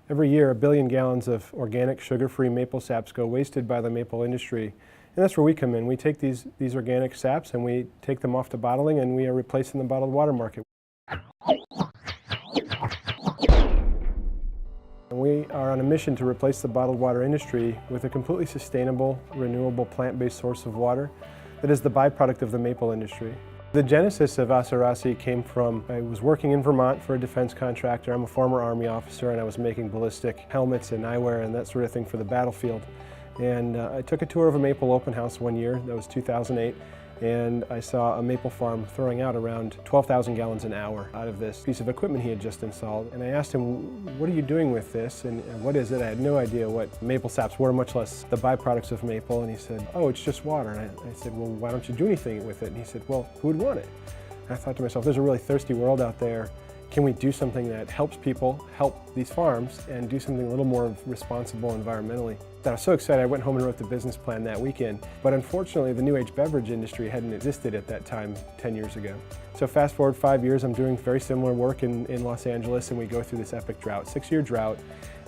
Every year, 1 billion gallons of organic, sugar-free maple saps go wasted by the maple industry. And that's where we come in. We take these organic saps and we take them off to bottling, and we are replacing the bottled water market. And we are on a mission to replace the bottled water industry with a completely sustainable, renewable, plant-based source of water that is the byproduct of the maple industry. The genesis of Asarasi came from, I was working in Vermont for a defense contractor. I'm a former Army officer, and I was making ballistic helmets and eyewear and that sort of thing for the battlefield. And I took a tour of a maple open house one year, that was 2008, and I saw a maple farm throwing out around 12,000 gallons an hour out of this piece of equipment he had just installed. And I asked him, what are you doing with this and what is it? I had no idea what maple saps were, much less the byproducts of maple. And he said, oh, it's just water. And I said, well, why don't you do anything with it? And he said, well, who would want it? And I thought to myself, there's a really thirsty world out there. Can we do something that helps people, help these farms, and do something a little more responsible environmentally? I was so excited I went home and wrote the business plan that weekend. But unfortunately, the new age beverage industry hadn't existed at that time 10 years ago. So fast forward 5 years, I'm doing very similar work in Los Angeles, and we go through this epic drought, 6-year drought.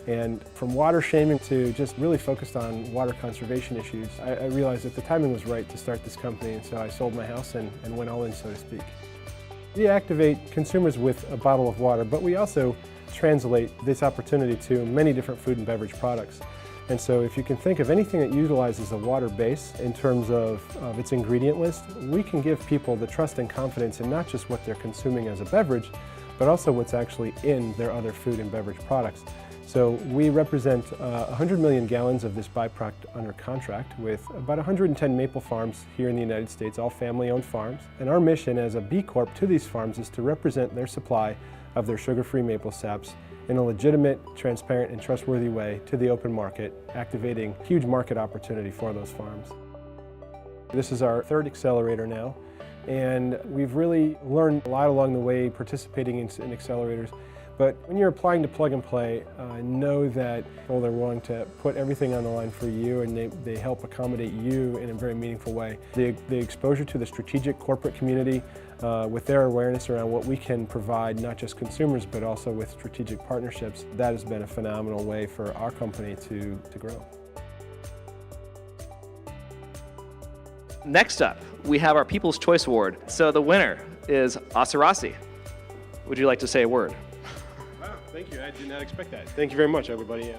And from water shaming to just really focused on water conservation issues, I realized that the timing was right to start this company, and so I sold my house and went all in, so to speak. We activate consumers with a bottle of water, but we also translate this opportunity to many different food and beverage products. And so if you can think of anything that utilizes a water base in terms of its ingredient list, we can give people the trust and confidence in not just what they're consuming as a beverage, but also what's actually in their other food and beverage products. So we represent 100 million gallons of this byproduct under contract with about 110 maple farms here in the United States, all family-owned farms. And our mission as a B Corp to these farms is to represent their supply of their sugar-free maple saps in a legitimate, transparent, and trustworthy way to the open market, activating huge market opportunity for those farms. This is our 3rd accelerator now, and we've really learned a lot along the way participating in accelerators. But when you're applying to plug and play, know that people are willing to put everything on the line for you, and they help accommodate you in a very meaningful way. The exposure to the strategic corporate community with their awareness around what we can provide, not just consumers, but also with strategic partnerships, that has been a phenomenal way for our company to grow. Next up, we have our People's Choice Award. So the winner is Asarasi. Would you like to say a word? Wow, thank you. I did not expect that. Thank you very much, everybody.